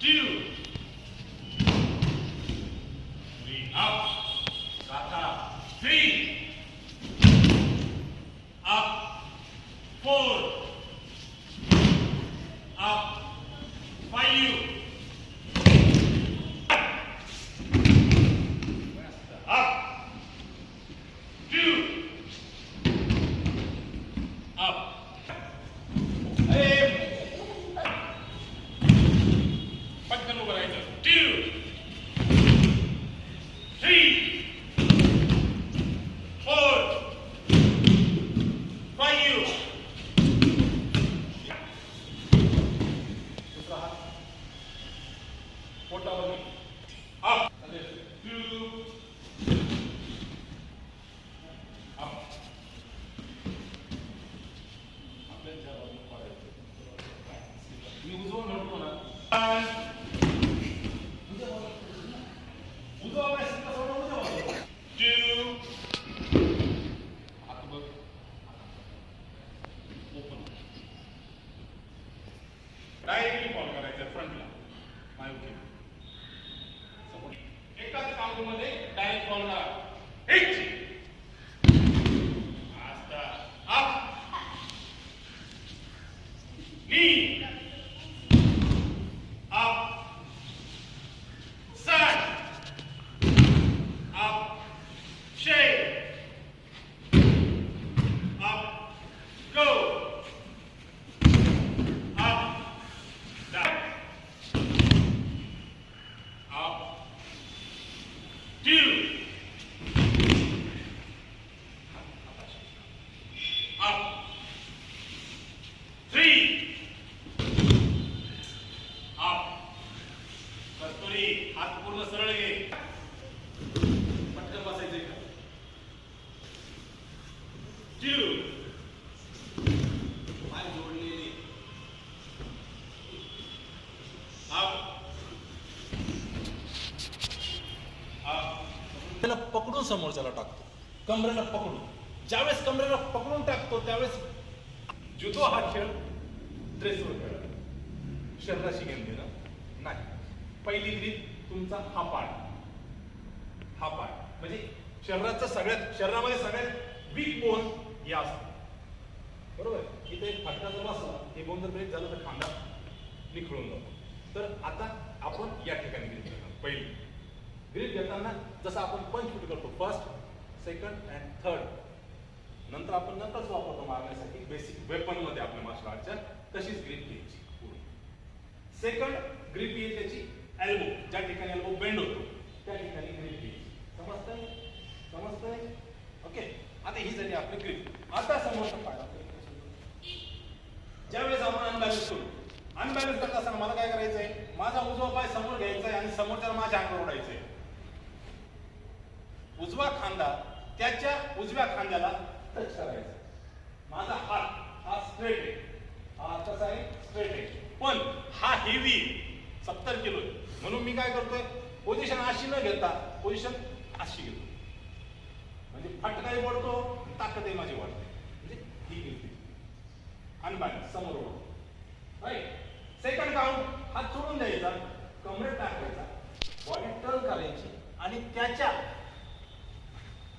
2, 3, up, kata, 3, up, 4, up, 5, up, 2, up. पटकन उभं राहायचं. 2, 3, 4, 5. दुसरा हात पोटावर अप. 2, अप. आपल्या बाजूला पडायचं. मी उजवं म्हणतो ना. डायरेक्टली फॉल करायचं फ्रंटला. एकाच काउंटमध्ये डायरेक्ट फॉल करा. 1, up, knee, up, side, up, shake, up, go, up, down, up, 2, up, 3, कस्तुरी. हात पूर्ण सरळ घे. पटकन बसायचं का. 2, पाय जोडलेले. त्याला पकडून समोरच्याला टाकतो. कमरेला पकडून. ज्यावेळेस कमरेला पकडून टाकतो त्यावेळेस जुदो हा खेळ ड्रेसवर खेळला. शरीराशी घेऊन घेणं नाही. पहिली ग्रीप तुमचा हा पार्ट म्हणजे शरीरामध्ये सगळ्यात वीक बोन या असतो. बरोबर. इथे एक फटका जर बसला, हे बोन जर ब्रेक झालं तर खांदा निखळून जातो. तर आता आपण या ठिकाणी ग्रीप घेणार. पहिली ग्रीप घेताना जसं आपण पंच फूट करतो, फर्स्ट, सेकंड अँड थर्ड, नंतर आपण नंतरच वापरतो मारण्यासाठी बेसिक वेपन मध्ये आपल्या मार्शल आर्टच्या, तशीच ग्रीप घ्यायची. सेकंड ग्रीप येईल त्याची एल्बो. ज्या ठिकाणी एल्बो बेंड होतो त्या ठिकाणी ग्रीप घ्यायची. समजतंय? ओके. आता ही झाली आपली ग्रीप. आता समोरचा पाय. ज्यावेळेस आपण अनबॅलन्स करू, अनबॅलन्स करत असताना मला काय करायचंय, माझा उजवा पाय समोर घ्यायचा आहे आणि समोरच्याला माझ्या अंगावर ओढायचंय. उजवा खांदा त्याच्या उजव्या खांद्याला टच करायचा. माझा हात हा स्ट्रेट आहे. हा कसा आहे? स्ट्रेट आहे. पण हा हेवी 70 किलो आहे. म्हणून मी काय करतोय, पोझिशन अशी न घेता पोझिशन अशी घेतो. म्हणजे फटकाही पडतो, ताकदही माझी वाढते. म्हणजे ही घेते अनबॅलन्स समोर ओढतो. राईट. सेकंड काउंट हात सोडून द्यायचा, कमरेत टाकायचा, बॉडी टर्न करायची आणि त्याच्या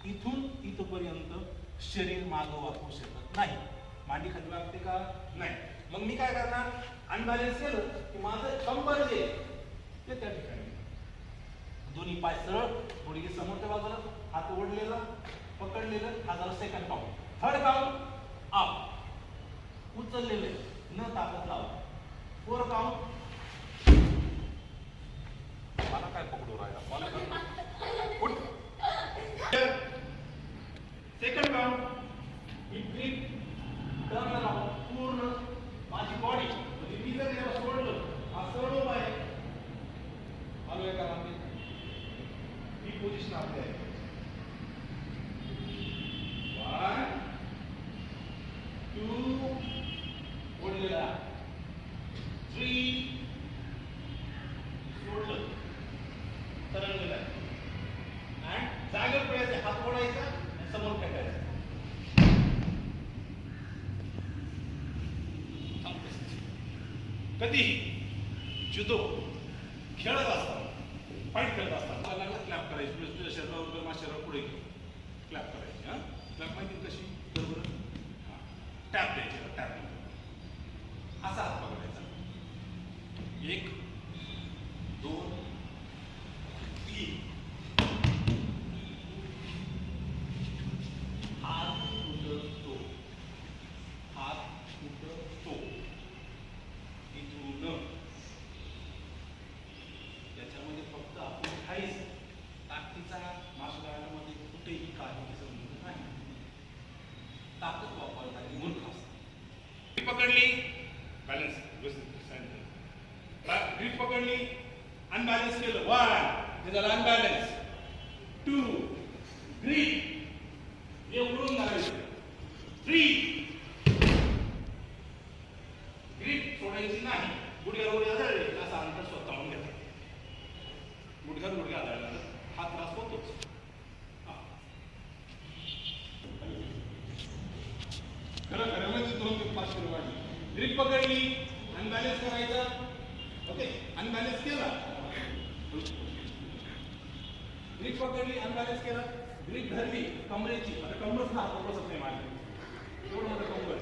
इथून इथपर्यंत शरीर मागं वाकू शकत नाही. मांडी खाली वागते का? नाही. मग मी काय करणार, अनबॅलन्स केलं की माझं कंबर जे ते त्या ठिकाणी. दोन्ही पाय सरळ, थोडी समोरच्या बाजूला, हात ओढलेला, पकडलेलं. हा झाला second count. Third count up, उचललेले, न ताकद लावा. 4 काउंट. मला काय पकडू राहिला, मला उठ. Second count. ही ग्रीप टर्न लावून पूर्ण माझी बॉडी, म्हणजे मी जर याला सोडलं, हा सरळ उभा आहे, आलो एका मागे, ही पोझिशन आपली आहे. 1, 2, ओढलेला, 3, सोडलं, तरंगलेला आणि जागेवर पडायचे, हात ओढायचा आणि समोर फेकायचा. कधीही जुदो खेळत असताना फाईट करत असताना लागला क्लॅप करायची म्हणजे तुझ्या शरीरावर माझ्या शरीरावर पुढे क्लॅप करायची हां क्लॅप माहिती कशी बरोबर हां टॅप द्यायची टॅप असा हात पकडायचा 1 2 3 हात उठतो हात उठतो इथून याच्यामध्ये फक्त आपण काहीच ताकदीचा मार्शल आर्टमध्ये कुठेही काही संबंध नाही ताकद वापरणारी मूर्ख असते पकडली बॅलन्स ग्रीप पकडली अनबॅलन्स केलं 1 हे झालं अनबॅलन्स 2 ग्रीप हे उडून घालायचं 3 ग्रीप सोडायची नाही गुडघ्यावर गुडघ्या आदळले असा अंतर स्वतःहून घेतला गुडघ्यावर गुडघ्या आदळला हा त्रास होतोच खरं खरं म्हणजे 2 ते 5 किलो वाढली ग्रीप पकडली अनबॅलन्स करायचा ओके अनबॅलन्स केला ग्रीप पकडली अनबॅलन्स केला ग्रीप धरली कमरेची आता कमरच ना हात नाही मारली एवढं मोठं कमर